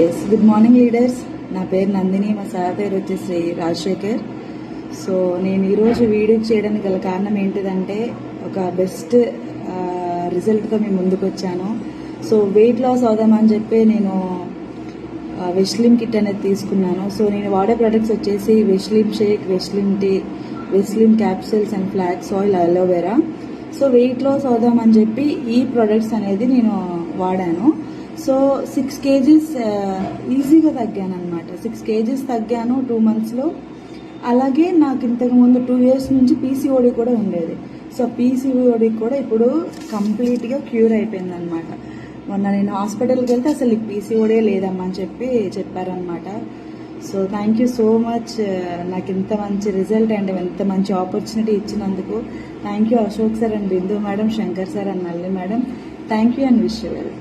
Yes, good morning leaders. నా పేరు నందిని, మా సార్ పేరు వచ్చేసి రాజశేఖర్. సో నేను ఈరోజు వీడియో చేయడానికి గల కారణం ఏంటిదంటే, ఒక బెస్ట్ రిజల్ట్తో మేము ముందుకు వచ్చాను. సో వెయిట్ లాస్ అవుదామని చెప్పి నేను వెస్లిమ్ కిట్ అనేది తీసుకున్నాను. సో నేను వాడే ప్రొడక్ట్స్ వచ్చేసి Weslim shake, Weslim tea, Weslim capsules and flax oil, aloe vera. So weight loss అవుదామని చెప్పి ఈ ప్రొడక్ట్స్ అనేది నేను వాడాను. సో 6 kgs ఈజీగా తగ్గాను అనమాట. 6 kgs తగ్గాను 2 monthsలో. అలాగే నాకు ఇంతకుముందు 2 years నుంచి పీసీఓడి కూడా ఉండేది. సో పీసీఓడి కూడా ఇప్పుడు కంప్లీట్గా క్యూర్ అయిపోయింది అనమాట. మొన్న నేను హాస్పిటల్కి వెళ్తే అసలు పీసీఓడే లేదమ్మా అని చెప్పారనమాట. So thank you so much, నాకు ఇంత మంచి రిజల్ట్ అండ్ ఇంత మంచి ఆపర్చునిటీ ఇచ్చినందుకు thank you Ashok sir and Bindu madam, Shankar sir and Nalli madam. Thank you and wish you well.